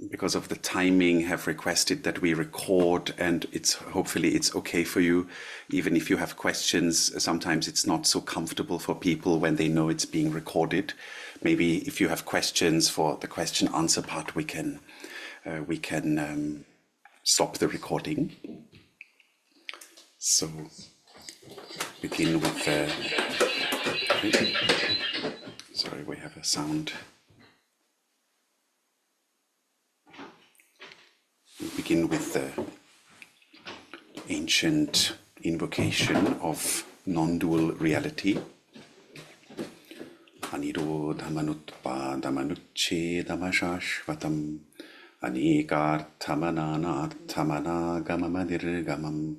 because of the timing, have requested that we record, and hopefully it's okay for you. Even if you have questions, sometimes it's not so comfortable for people when they know it's being recorded. Maybe if you have questions for the question answer part, we can stop the recording. So begin with sorry, we have a sound. We begin with the ancient invocation of non-dual reality. Aniro dhamanutpa dhamanucche dhamashashvatam anekarthamananarthamanagamamadirgamam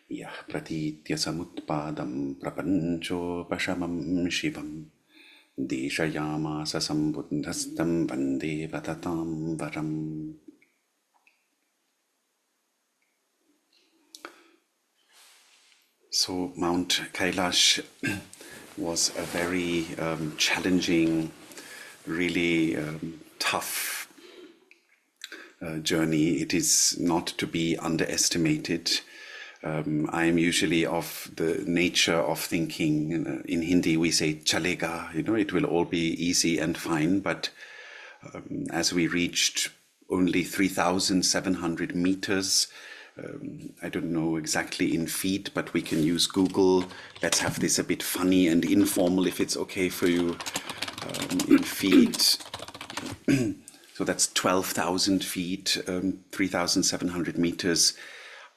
yah pratitya samutpadam prapancho pashamam shivam deshayamasa sambuddhastam vande vatatam varam. So Mount Kailash was a very challenging, really tough journey. It is not to be underestimated. I am usually of the nature of thinking, in Hindi we say chalega, it will all be easy and fine, but as we reached only 3,700 meters, I don't know exactly in feet, but we can use Google. Let's have this a bit funny and informal if it's okay for you. In feet, so that's 12,000 feet, 3,700 meters.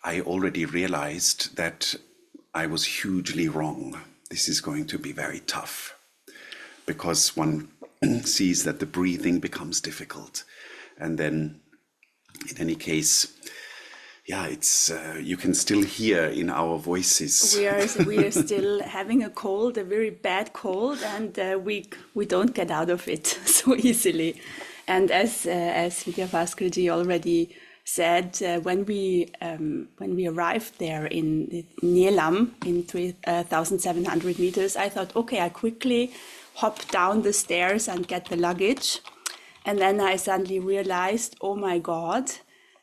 I already realized that I was hugely wrong. This is going to be very tough because one sees that the breathing becomes difficult. And then, in any case, yeah, it's you can still hear in our voices. We are still having a cold, a very bad cold, and we don't get out of it so easily. And as Vidyabhaskarji already said, when we arrived there in Nielam in 3,700 meters, I thought, okay, I quickly hop down the stairs and get the luggage, and then I suddenly realized, oh my God,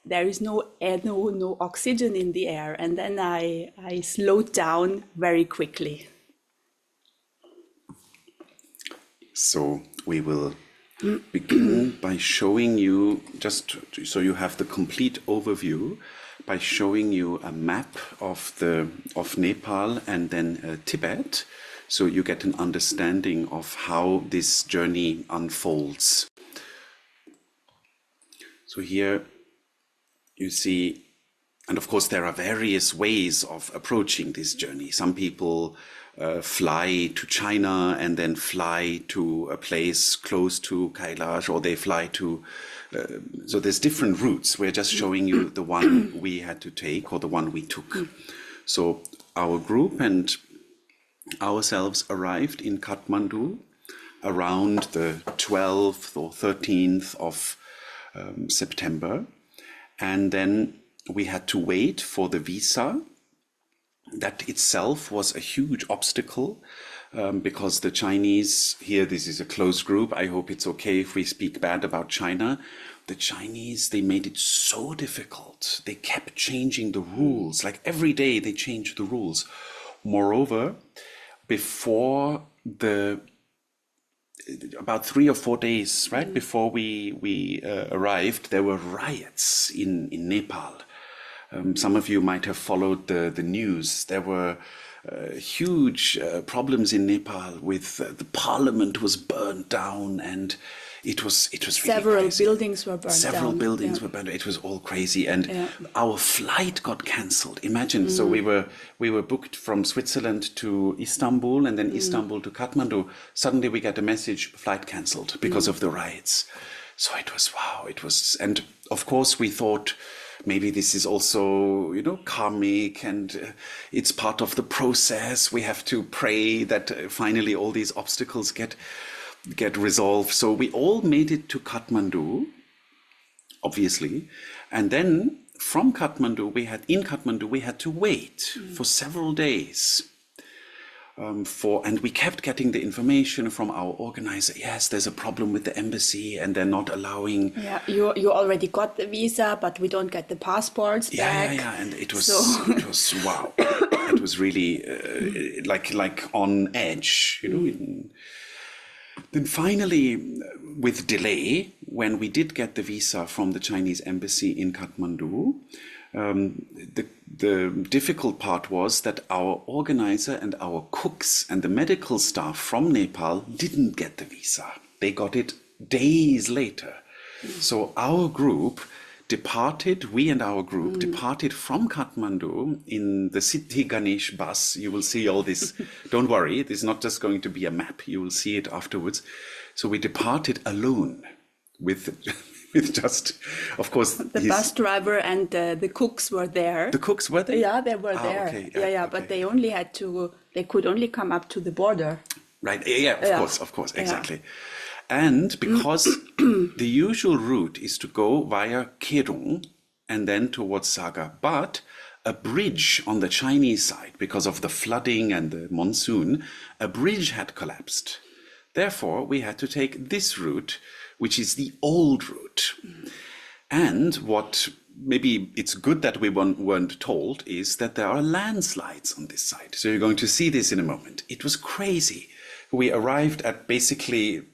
there is no air, no oxygen in the air. And then I slowed down very quickly. So we will begin by showing you, just so you have the complete overview, by showing you a map of Nepal and then Tibet, so you get an understanding of how this journey unfolds. So here you see, and of course there are various ways of approaching this journey. Some people fly to China and then fly to a place close to Kailash, or they fly to, so there's different routes. We're just showing you the one we had to take, or the one we took. So our group and ourselves arrived in Kathmandu around the 12th or 13th of September. And then we had to wait for the visa. That itself was a huge obstacle because the Chinese, here this is a closed group, I hope it's okay if we speak bad about China. The Chinese, they made it so difficult. They kept changing the rules, like every day they changed the rules. Moreover, before about 3 or 4 days, right, before we arrived, there were riots in Nepal. Some of you might have followed the news. There were huge problems in Nepal with the parliament was burned down, and it was really several crazy. buildings were burned down. Several buildings were burned. It was all crazy, and our flight got cancelled. Imagine. So we were booked from Switzerland to Istanbul, and then Istanbul to Kathmandu. Suddenly we get a message: flight cancelled because of the riots. So it was wow. It was, and of course we thought maybe this is also, karmic, and it's part of the process. We have to pray that finally all these obstacles get resolved. So we all made it to Kathmandu, obviously, and then from Kathmandu we had to wait for several days and we kept getting the information from our organizer. Yes, there's a problem with the embassy, and they're not allowing. Yeah, you already got the visa, but we don't get the passports back. Yeah, and it was So it was wow. It was really like on edge, you know. Then finally, with delay, when we did get the visa from the Chinese embassy in Kathmandu, the difficult part was that our organizer and our cooks and the medical staff from Nepal didn't get the visa. They got it days later. So our group departed, we and our group departed from Kathmandu in the Siddhi Ganesh bus. You will see all this. Don't worry, this is not just going to be a map. You will see it afterwards. So we departed alone with just, of course, the bus driver and the cooks were there. The cooks were there? Yeah, they were there. Okay. Yeah, but they only they could only come up to the border. Right, yeah, of course, exactly. And because the usual route is to go via Kerung and then towards Saga, but a bridge on the Chinese side, because of the flooding and the monsoon, a bridge had collapsed. Therefore, we had to take this route, which is the old route. And what maybe it's good that we weren't told is that there are landslides on this side. So you're going to see this in a moment. It was crazy. We arrived at basically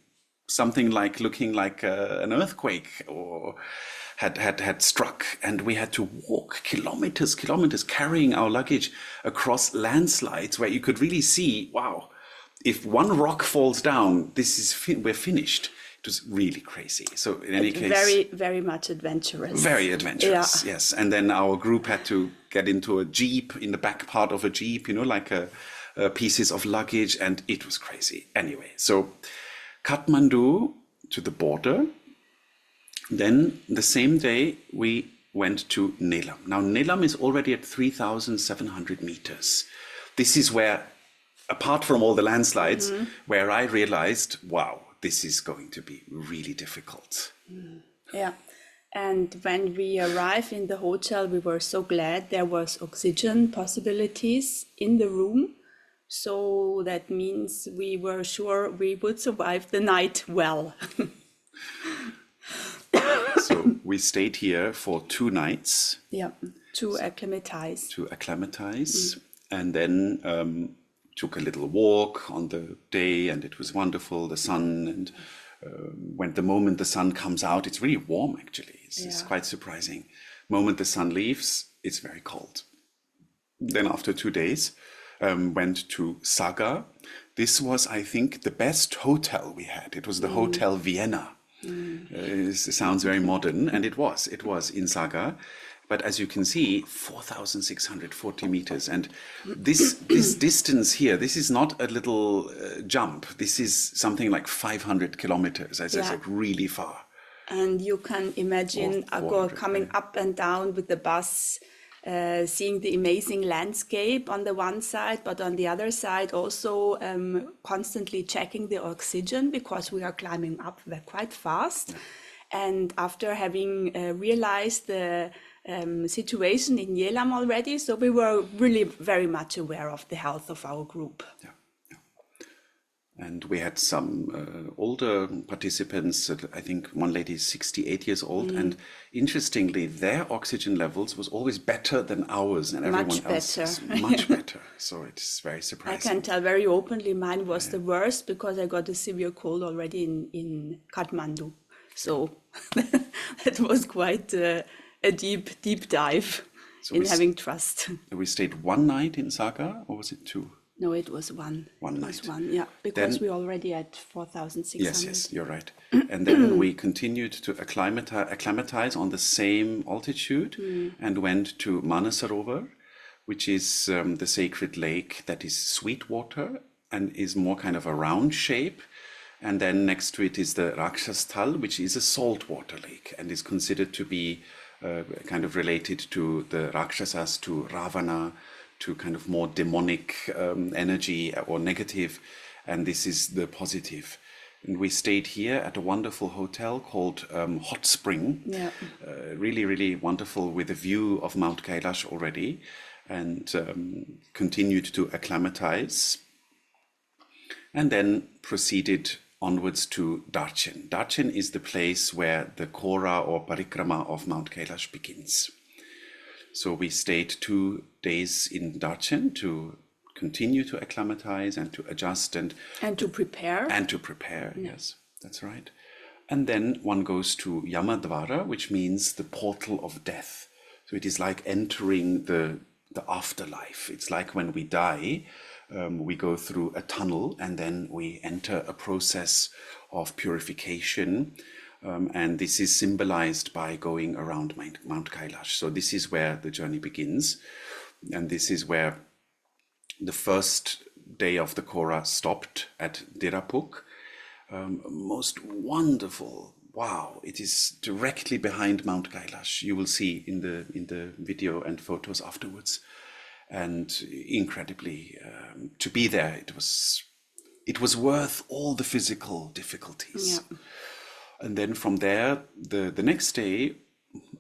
something like looking like an earthquake or had struck, and we had to walk kilometers carrying our luggage across landslides where you could really see, wow, if one rock falls down, we're finished. It was really crazy. So in any case, very, very much adventurous. Very adventurous, yes. And then our group had to get into a jeep, in the back part of a jeep, you know, like pieces of luggage, and it was crazy. Anyway, so Kathmandu to the border. Then the same day we went to Nelam. Now Nelam is already at 3,700 meters. This is where, apart from all the landslides, where I realized, wow, this is going to be really difficult. Yeah. And when we arrived in the hotel, we were so glad there was oxygen possibilities in the room. So that means we were sure we would survive the night well. So we stayed here for 2 nights. Yeah, to acclimatize. And then took a little walk on the day, and it was wonderful, the sun. And when the moment the sun comes out, it's really warm actually. It's quite surprising. Moment the sun leaves, it's very cold. Then after 2 days, went to Saga. This was, I think, the best hotel we had. It was the Hotel Vienna. It sounds very modern, and it was in Saga. But as you can see, 4,640 meters. And this distance here, this is not a little jump. This is something like 500 kilometers. It's like really far. And you can imagine coming up and down with the bus, seeing the amazing landscape on the one side, but on the other side also constantly checking the oxygen, because we are climbing up quite fast. And after having realized the situation in Yelam already, so we were really very much aware of the health of our group. And we had some older participants. I think one lady is 68 years old, and interestingly, their oxygen levels was always better than ours, and everyone else's much better. So it's very surprising. I can tell very openly, mine was the worst, because I got a severe cold already in Kathmandu. So that was quite a deep dive in having trust. We stayed 1 night in Saga, or was it 2? No, it was one. One night. It was one, yeah, because we already at 4,600. Yes, you're right. And then we continued to acclimatize on the same altitude and went to Manasarovar, which is the sacred lake that is sweet water and is more kind of a round shape. And then next to it is the Rakshasthal, which is a saltwater lake and is considered to be kind of related to the Rakshasas, to Ravana, to kind of more demonic energy or negative, and this is the positive. And we stayed here at a wonderful hotel called Hot Spring. Really, really wonderful, with a view of Mount Kailash already, and continued to acclimatize. and then proceeded onwards to Darchen. Darchen is the place where the Kora or Parikrama of Mount Kailash begins. So we stayed 2 days in Darchen to continue to acclimatize and to adjust and to prepare. Yes, that's right. And then one goes to Yamadvara, which means the portal of death. So it is like entering the afterlife. It's like when we die, we go through a tunnel and then we enter a process of purification. And this is symbolized by going around Mount Kailash. So this is where the journey begins. And this is where the first day of the Kora stopped at Dirapuk. Most wonderful. Wow, it is directly behind Mount Kailash. You will see in the video and photos afterwards. And incredibly, to be there, it was worth all the physical difficulties. Yeah. And then from there, the next day,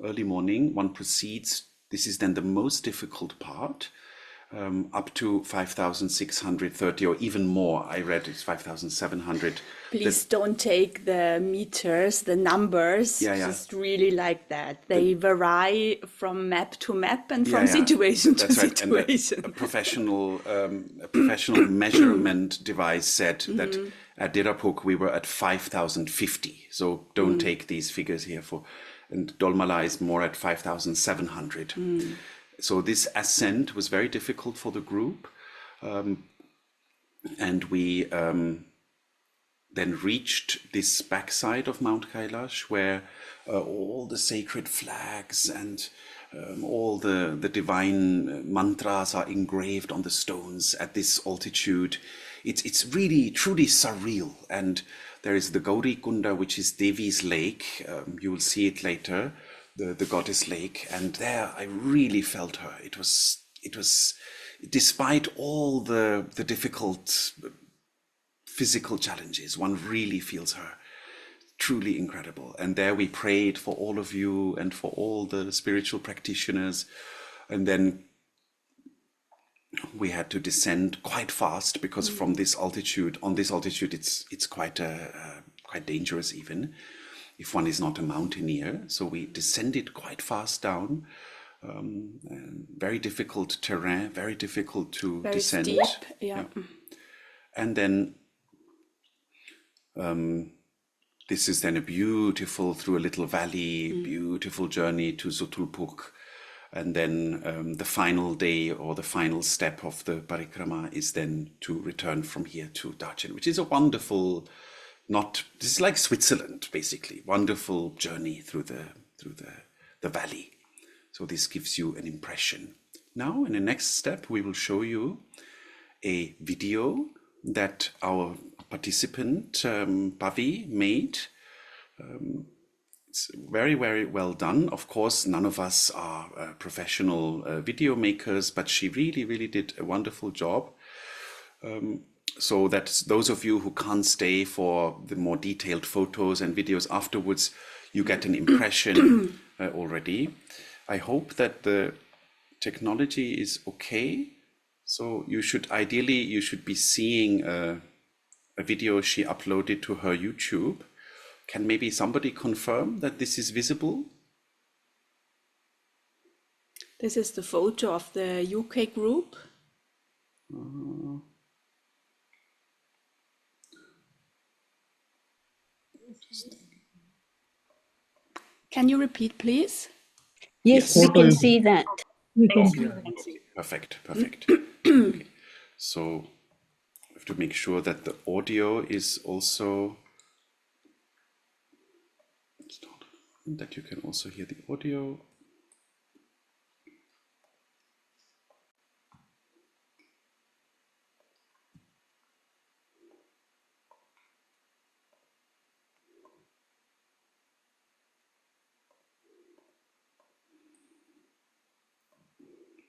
early morning, one proceeds. This is then the most difficult part, up to 5,630 or even more. I read it's 5,700. Please don't take the meters, the numbers, Yeah. just really like that. They vary from map to map and from situation to That's right. situation. And a professional measurement device said that at Dirapuk we were at 5,050. So don't take these figures here and Dolmala is more at 5,700. So this ascent was very difficult for the group. And we then reached this backside of Mount Kailash where all the sacred flags and all the divine mantras are engraved on the stones at this altitude. It's really, truly surreal. And there is the Gauri Kunda, which is Devi's lake. You will see it later, the goddess lake. And there I really felt her. It was, despite all the difficult physical challenges, one really feels her. Truly incredible. And there we prayed for all of you and for all the spiritual practitioners. And then we had to descend quite fast because from this altitude, it's quite dangerous even if one is not a mountaineer. So we descended quite fast down. Very difficult terrain, very difficult to Very descend. steep, yeah. And then this is then a beautiful, through a little valley, beautiful journey to Zutulpuk. And then the final day or the final step of the parikrama is then to return from here to Darchen, which is a wonderful, this is like Switzerland, basically. Wonderful journey through the valley. So this gives you an impression. Now, in the next step, we will show you a video that our participant, Pavi, made. It's very, very well done. Of course, none of us are professional video makers, but she really, really did a wonderful job. So that those of you who can't stay for the more detailed photos and videos afterwards, you get an impression already. I hope that the technology is okay. So you should be seeing a video she uploaded to her YouTube. Can maybe somebody confirm that this is visible? This is the photo of the UK group. Can you repeat, please? Yes, we can see that. Perfect. Okay. So we have to make sure that the audio is also that you can also hear the audio.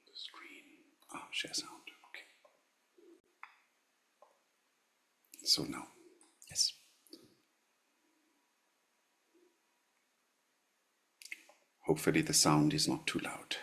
The screen. Share sound. Okay. So now, yes. Hopefully the sound is not too loud.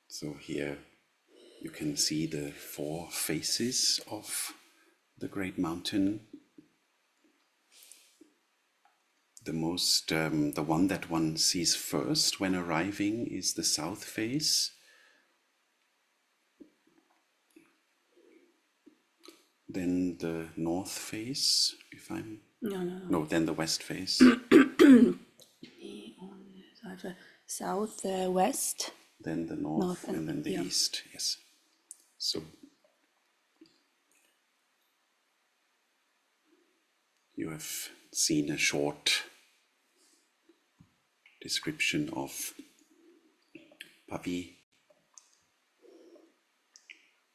So here you can see the four faces of the great mountain. The one that one sees first when arriving is the south face. Then the north face, if I'm... No, then the west face. South, west. Then the north and then the east, yes. So you have seen a short description of Pavi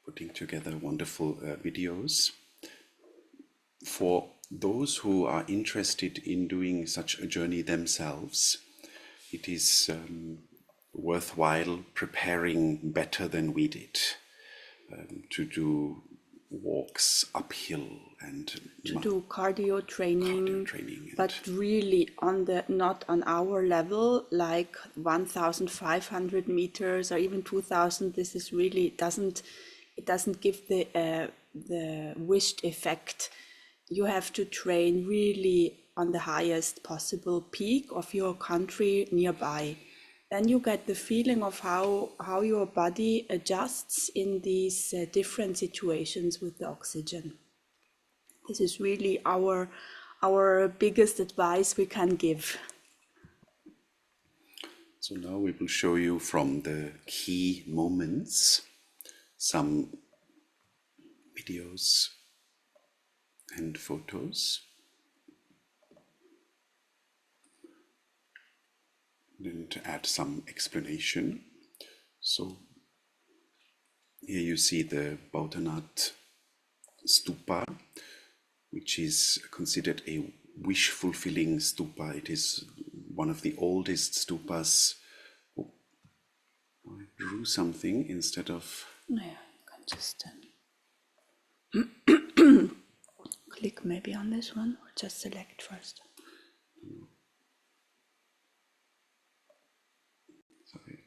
putting together wonderful videos. For those who are interested in doing such a journey themselves, it is worthwhile preparing better than we did, to do walks uphill and to do cardio training, but really not on our level, like 1,500 meters or even 2,000. This is really doesn't give the wished effect. You have to train really on the highest possible peak of your country nearby. Then you get the feeling of how your body adjusts in these different situations with the oxygen. This is really our biggest advice we can give. So now we will show you from the key moments some videos and photos. Then to add some explanation. So here you see the Baudhanath stupa, which is considered a wish-fulfilling stupa. It is one of the oldest stupas. Oh, I drew something instead of... Yeah, you can just click maybe on this one, or just select first. Sorry.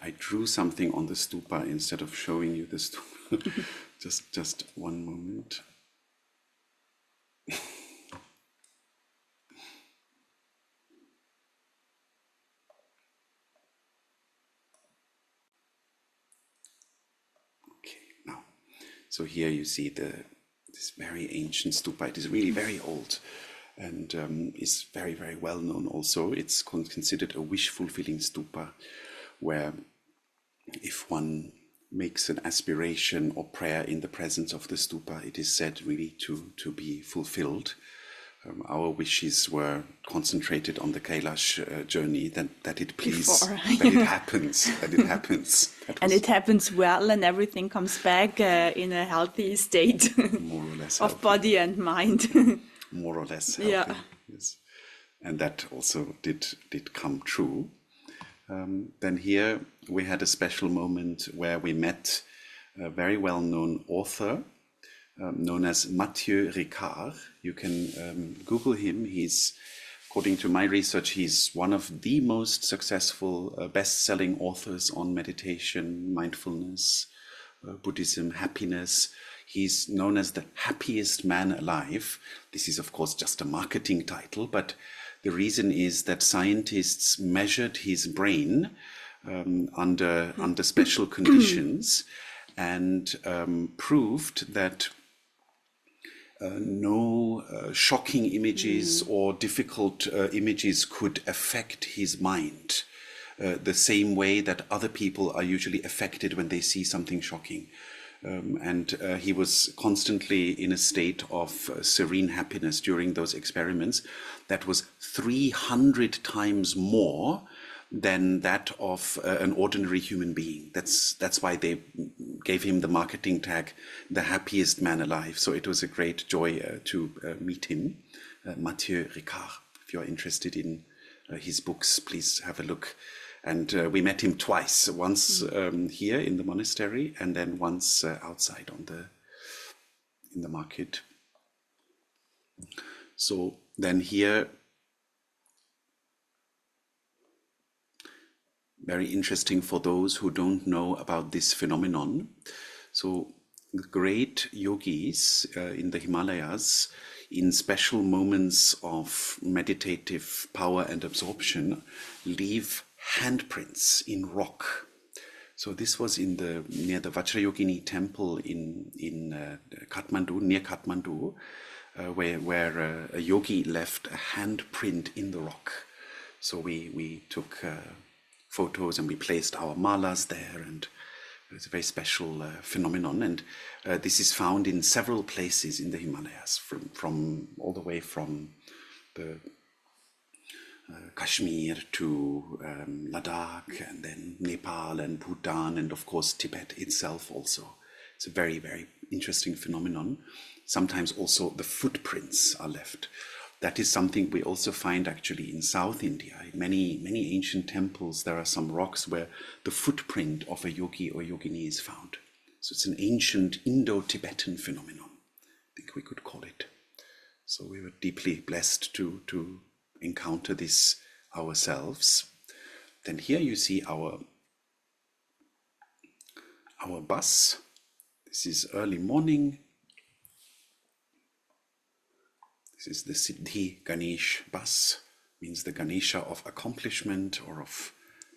I drew something on the stupa instead of showing you the stupa. just one moment. Okay, now, so here you see this very ancient stupa. It is really very old, and is very, very well known also. It's considered a wish-fulfilling stupa, where if one makes an aspiration or prayer in the presence of the stupa, it is said really to be fulfilled. Our wishes were concentrated on the Kailash journey, that it please, that it happens, that it happens. And it happens well, and everything comes back in a healthy state. More or less of healthy. body and mind. More or less healthy. Yeah. Yes. And that also did come true. Then here we had a special moment where we met a very well-known author known as Mathieu Ricard. You can Google him. He's, according to my research, he's one of the most successful best-selling authors on meditation, mindfulness, Buddhism, happiness. He's known as the happiest man alive. This is, of course, just a marketing title, but the reason is that scientists measured his brain under special conditions and proved that no shocking images or difficult images could affect his mind the same way that other people are usually affected when they see something shocking. And he was constantly in a state of serene happiness during those experiments that was 300 times more than that of an ordinary human being. That's why they gave him the marketing tag, the happiest man alive. So it was a great joy to meet him, Mathieu Ricard. If you're interested in his books, please have a look. And we met him twice, once here in the monastery and then once outside in the market. So then here, very interesting for those who don't know about this phenomenon. So the great yogis in the Himalayas, in special moments of meditative power and absorption, leave handprints in rock. So this was near the Vajrayogini temple in Kathmandu, near Kathmandu, where a yogi left a handprint in the rock. So we took photos and we placed our malas there, and it's a very special phenomenon. And this is found in several places in the Himalayas, from all the way from the Kashmir to Ladakh, and then Nepal and Bhutan, and of course Tibet itself also. It's a very, very interesting phenomenon. Sometimes also the footprints are left. That is something we also find actually in South India. In many ancient temples, there are some rocks where the footprint of a yogi or yogini is found. So it's an ancient Indo-Tibetan phenomenon, I think we could call it. So we were deeply blessed to encounter this ourselves. Then here you see our bus. This is early morning. This is the Siddhi Ganesh bus, means the Ganesha of accomplishment or of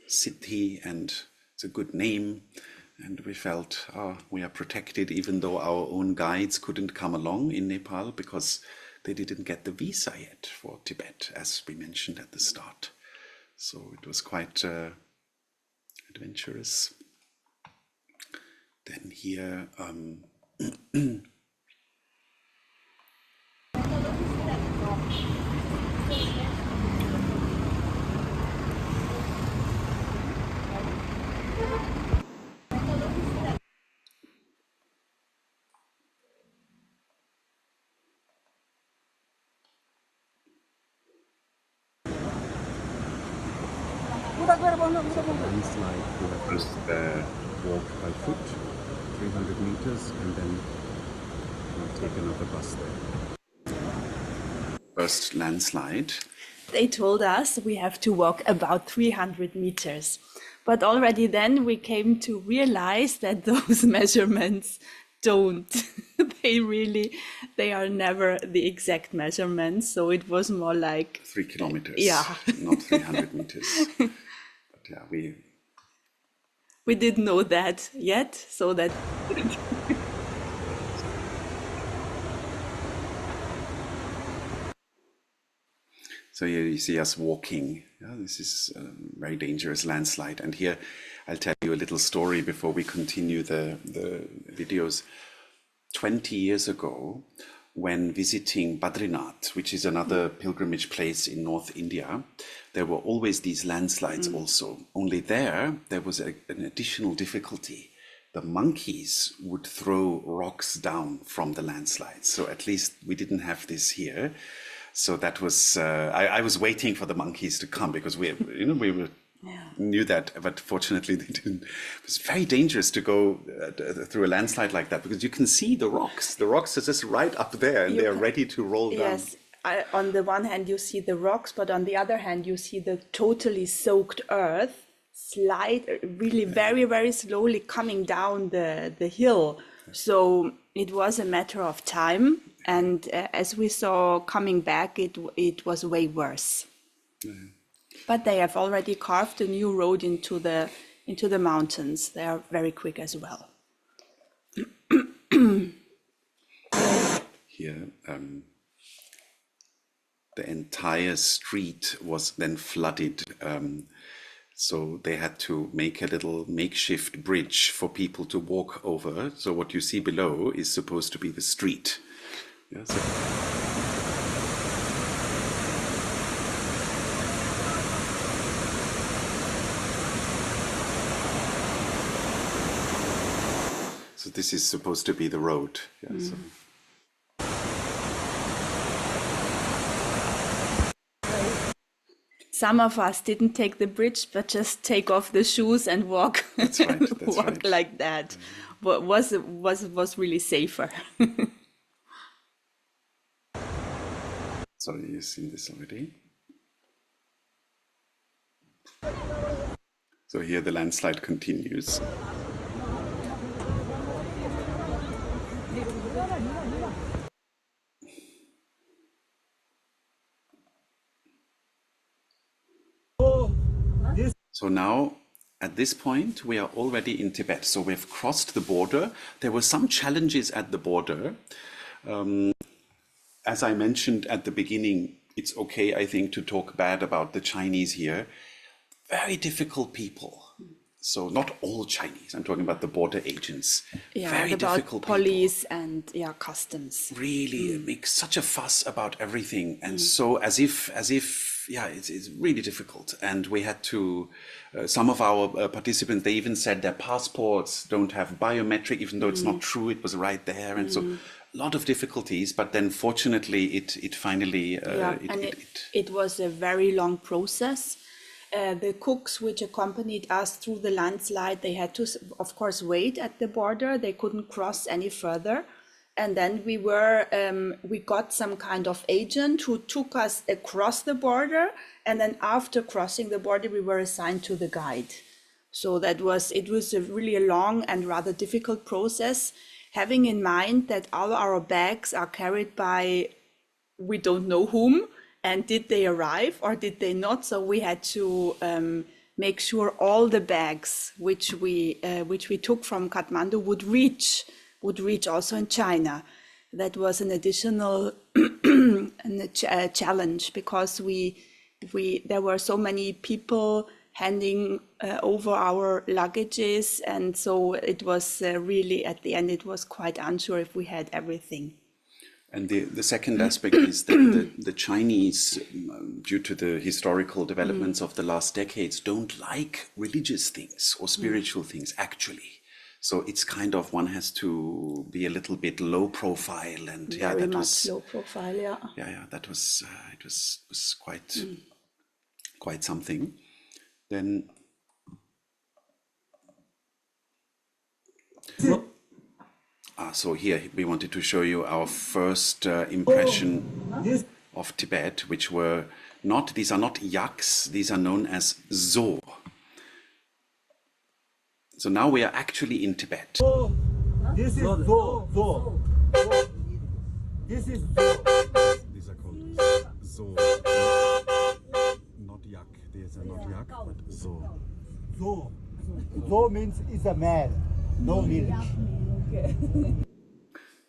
Siddhi, and it's a good name. And we felt we are protected, even though our own guides couldn't come along in Nepal because they didn't get the visa yet for Tibet, as we mentioned at the start. So it was quite adventurous. Then here, landslide. We have first walk by foot, 300 meters, and then we'll take another bus there. First landslide. They told us we have to walk about 300 meters. But already then we came to realize that those measurements don't. They are never the exact measurements. So it was more like 3 kilometers, yeah. not 300 meters. But yeah, we didn't know that yet, so that So here you see us walking. Yeah, this is a very dangerous landslide. And here I'll tell you a little story before we continue the videos. 20 years ago, when visiting Badrinath, which is another pilgrimage place in North India, there were always these landslides also. Only there was an additional difficulty. the monkeys would throw rocks down from the landslides. So at least we didn't have this here. So that was, I was waiting for the monkeys to come because we were, knew that, but fortunately they didn't. It was very dangerous to go through a landslide like that because you can see the rocks. The rocks are just right up there and they're ready to roll down. Yes, on the one hand you see the rocks, but on the other hand you see the totally soaked earth slide really very, very slowly coming down the hill. So it was a matter of time. And as we saw coming back, it was way worse. But they have already carved a new road into the mountains. They are very quick as well. Here, the entire street was then flooded. So they had to make a little makeshift bridge for people to walk over. So what you see below is supposed to be the street. Yeah, so this is supposed to be the road. Yeah, so. Some of us didn't take the bridge, but just take off the shoes and walk. That's right. That's walk right. like that. But was really safer. So you've seen this already. So here the landslide continues. So now, at this point, we are already in Tibet. So we've crossed the border. There were some challenges at the border. As I mentioned at the beginning, it's okay, I think, to talk bad about the Chinese here. Very difficult people. So not all Chinese, I'm talking about the border agents. Yeah, Very about difficult police and customs. really make such a fuss about everything, and so as if it's really difficult. And we had to some of our participants, they even said their passports don't have biometric, even though it's not true, it was right there. And so a lot of difficulties, but then fortunately it finally it was a very long process. The cooks which accompanied us through the landslide, they had to, of course, wait at the border. They couldn't cross any further. And then we got some kind of agent who took us across the border. And then after crossing the border, we were assigned to the guide. So it was really a long and rather difficult process, having in mind that all our bags are carried by we don't know whom. And did they arrive or did they not? So we had to make sure all the bags which we took from Kathmandu would reach also in China. That was an additional challenge because there were so many people handing over our luggages, and so it was really at the end it was quite unsure if we had everything. And the second aspect is that the Chinese, due to the historical developments of the last decades, don't like religious things or spiritual things, actually. So it's kind of, one has to be a little bit low profile, and Very much low profile, yeah. Yeah, that was it was quite something. Then. So here we wanted to show you our first impression of Tibet, which were not, these are not yaks, these are known as zo. So now we are actually in Tibet. This is zo. This is zo. These are called zo. Not yak, these are not yak, but zo. Zo. Zo means is a male, no milk.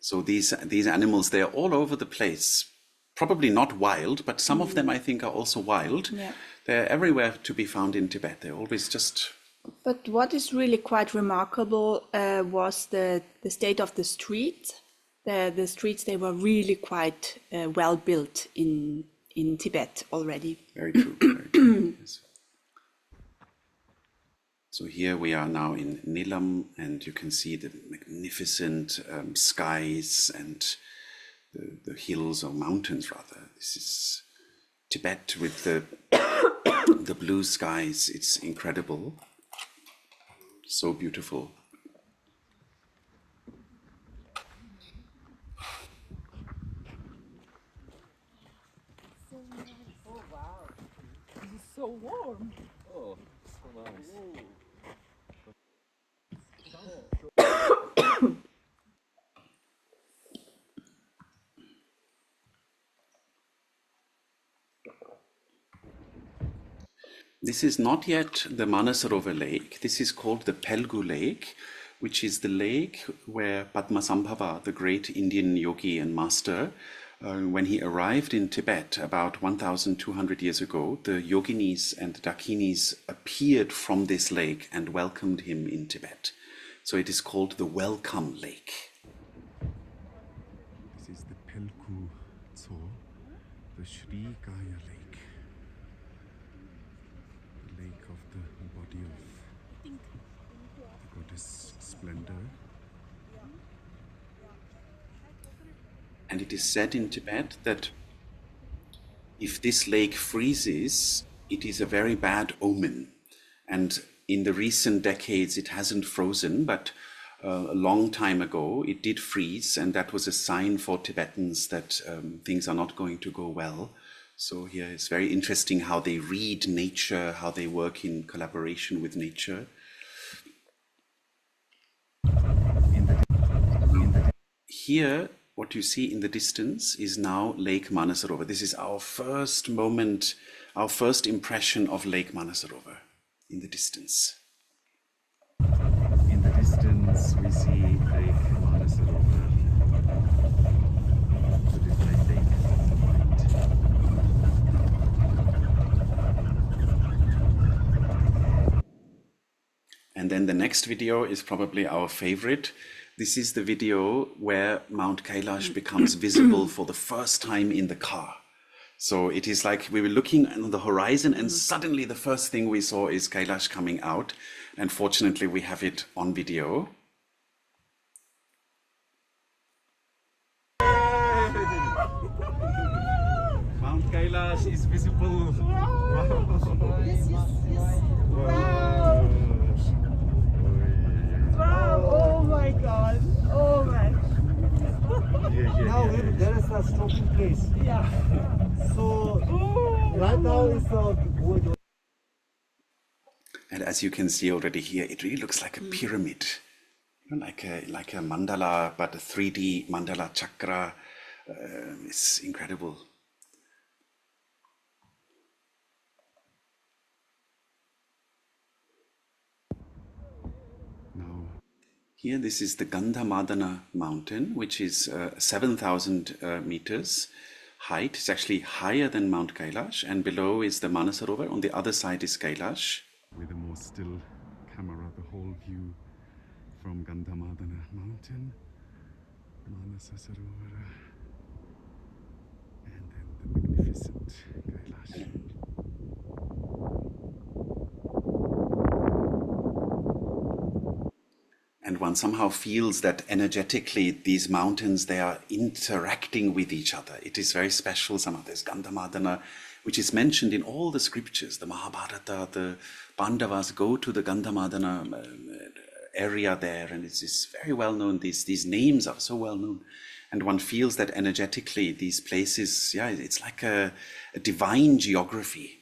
So these animals, they are all over the place. Probably not wild, but some of them I think are also wild. Yeah. They're everywhere to be found in Tibet. They're always just... But what is really quite remarkable was the state of the streets. The streets, they were really quite well built in Tibet already. Very true, very true. Yes. So here we are now in Nilam, and you can see the magnificent skies and the hills or mountains rather. This is Tibet with the blue skies. It's incredible. So beautiful. This is so warm. Oh, so nice. This is not yet the Manasarovar lake. This is called the Pelgu lake, which is the lake where Padmasambhava, the great Indian yogi and master, when he arrived in Tibet about 1,200 years ago, the yoginis and dakinis appeared from this lake and welcomed him in Tibet. So it is called the Welcome Lake. This is the Pelku Tso, the Sri Gaya lake. The lake of the body of the goddess Splendor. And it is said in Tibet that if this lake freezes, it is a very bad omen. And in the recent decades, it hasn't frozen, but a long time ago, it did freeze, and that was a sign for Tibetans that things are not going to go well. So here it's very interesting how they read nature, how they work in collaboration with nature. Here, what you see in the distance is now Lake Manasarovar. This is our first moment, our first impression of Lake Manasarovar in the distance. In the distance, we see Lake Manasarovar. The different lake of the mind. And then the next video is probably our favorite. This is the video where Mount Kailash becomes visible for the first time in the car. So it is like we were looking on the horizon and suddenly the first thing we saw is Kailash coming out. And fortunately we have it on video. Mount Kailash is visible. Yes, yes, yes. Wow. Wow, oh my God. Oh my. Now there is a stopping place. Yeah. So right now is the And as you can see already here, it really looks like a pyramid. You know, like a mandala, but a 3D mandala chakra. It's incredible. Now, Here, this is the Gandhamadana mountain, which is 7,000 meters height. It's actually higher than Mount Kailash, and below is the Manasarovar. On the other side is Kailash. with a more still camera, the whole view from Gandhamadana mountain, Manasa Sarovara, and then the magnificent Kailash. And one somehow feels that energetically these mountains, they are interacting with each other. It is very special. Somehow there's Gandhamadana, which is mentioned in all the scriptures. The Mahabharata, the Pandavas go to the Gandhamadana area there, and it's very well known. These names are so well known. And one feels that energetically these places, yeah, it's like a divine geography.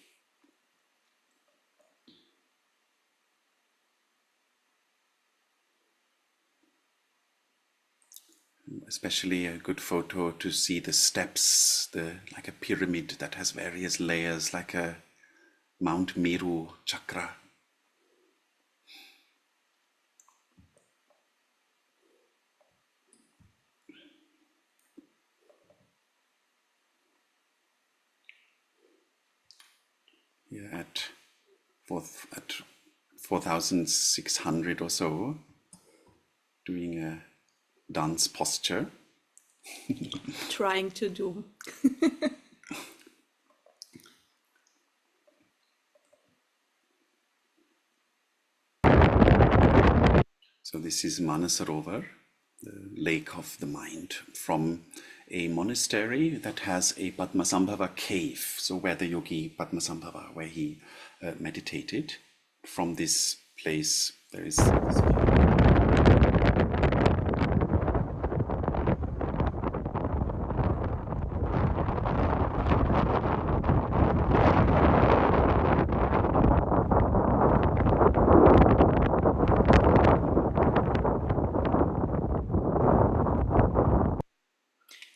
Especially a good photo to see the steps, like a pyramid that has various layers, like a Mount Meru chakra. Here at 4,600 or so, doing a dance posture. Trying to do. So this is Manasarovar, the lake of the mind, from a monastery that has a Padmasambhava cave. So where the yogi Padmasambhava, where he meditated. From this place, there is this.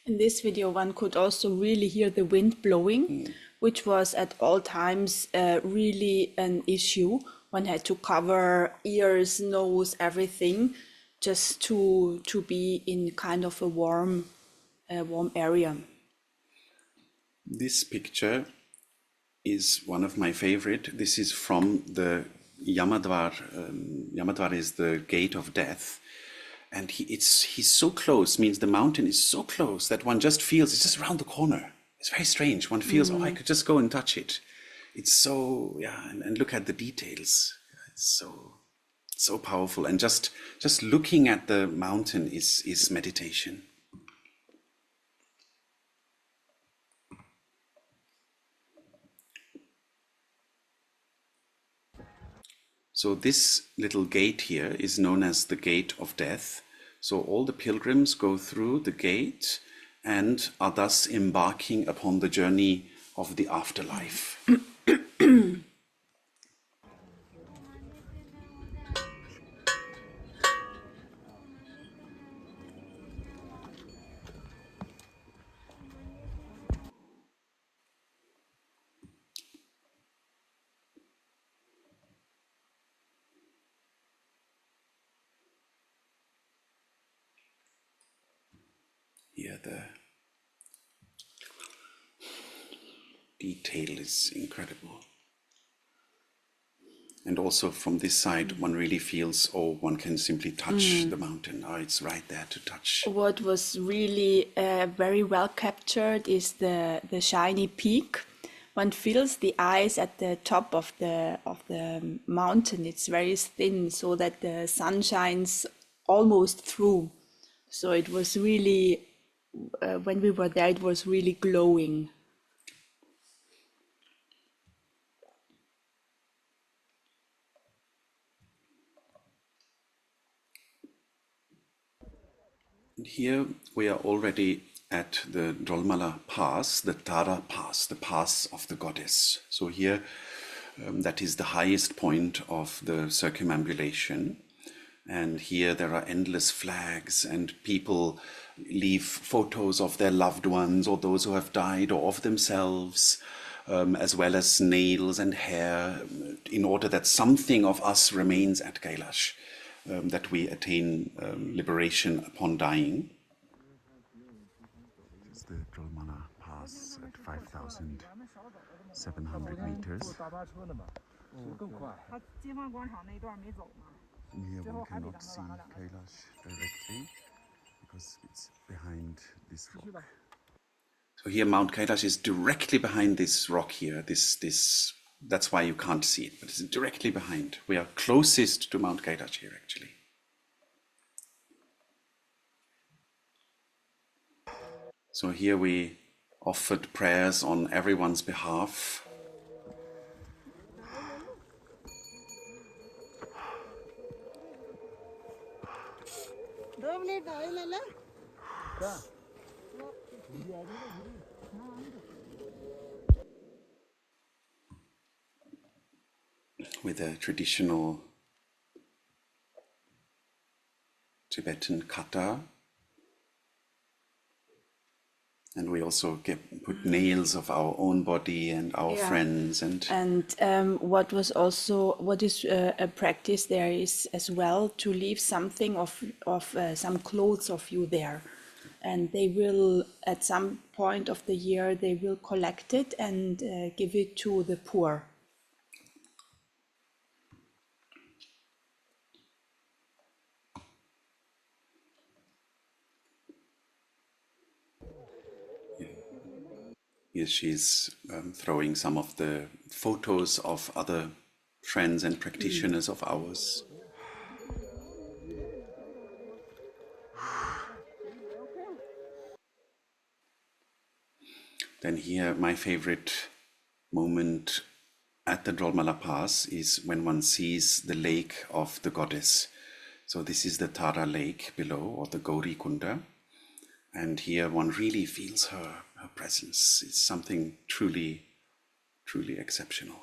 In this video, one could also really hear the wind blowing, which was at all times really an issue. One had to cover ears, nose, everything, just to be in kind of a warm area. This picture is one of my favorite. This is from the Yamadvar. Yamadvar is the gate of death. And he's so close, means the mountain is so close that one just feels it's just around the corner. It's very strange. One feels, oh, I could just go and touch it. It's so, yeah, and look at the details. It's so powerful. And just looking at the mountain is meditation. So this little gate here is known as the gate of death. So all the pilgrims go through the gate and are thus embarking upon the journey of the afterlife. Here the detail is incredible. And also from this side, one really feels, oh, one can simply touch the mountain. Oh, it's right there to touch. What was really very well captured is the shiny peak. One feels the ice at the top of the mountain. It's very thin, so that the sun shines almost through. So it was really, when we were there, it was really glowing. Here we are already at the Drolmala Pass, the Tara Pass, the pass of the goddess. So here, that is the highest point of the circumambulation. And here there are endless flags, and people leave photos of their loved ones or those who have died or of themselves, as well as nails and hair, in order that something of us remains at Kailash, that we attain liberation upon dying. This is the Drolmala Pass at 5,700 meters. And here one cannot see Kailash directly because it's behind this rock. So here Mount Kailash is directly behind this rock here. That's why you can't see it, but it's directly behind. We are closest to Mount Kailash here, actually. So here we offered prayers on everyone's behalf. With a traditional Tibetan kata. And we also put nails of our own body and our friends. And what is a practice there is as well to leave something of some clothes of you there. And they will, at some point of the year, they will collect it and give it to the poor. Here she's throwing some of the photos of other friends and practitioners of ours. Then here, my favorite moment at the Drolmala Pass is when one sees the lake of the goddess. So this is the Tara lake below, or the Gauri Kunda. And here one really feels her presence. It's something truly, truly exceptional.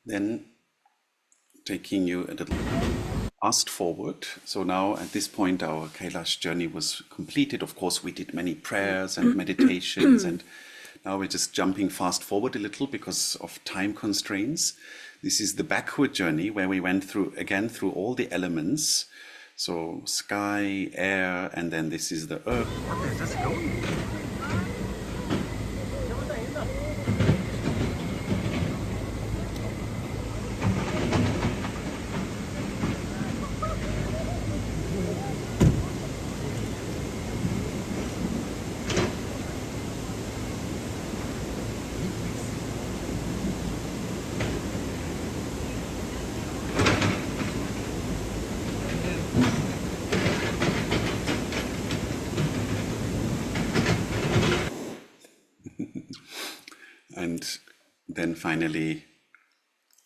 Then taking you a little fast forward. So now at this point, our Kailash journey was completed. Of course, we did many prayers and meditations, and now we're just jumping fast forward a little because of time constraints. This is the backward journey where we went through all the elements. So sky, air, and then this is the earth. What is this going? And then finally,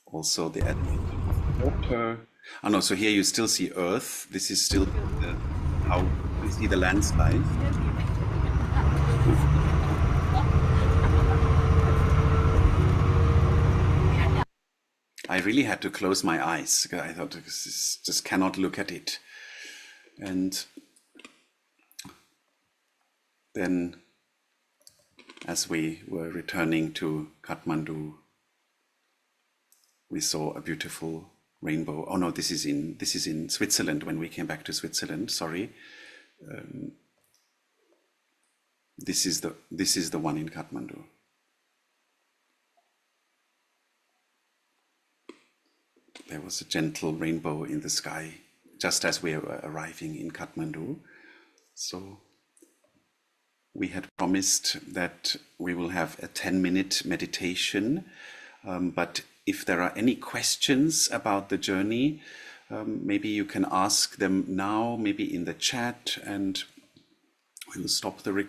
also the element of water. Oh no, so here you still see earth. This is still how you see the landslide. I really had to close my eyes. I thought just cannot look at it. And then as we were returning to Kathmandu, we saw a beautiful rainbow. Oh no, this is in Switzerland. When we came back to Switzerland, sorry. This is the one in Kathmandu. There was a gentle rainbow in the sky just as we were arriving in Kathmandu. So we had promised that we will have a 10-minute meditation, but if there are any questions about the journey, maybe you can ask them now, maybe in the chat, and we'll stop the recording.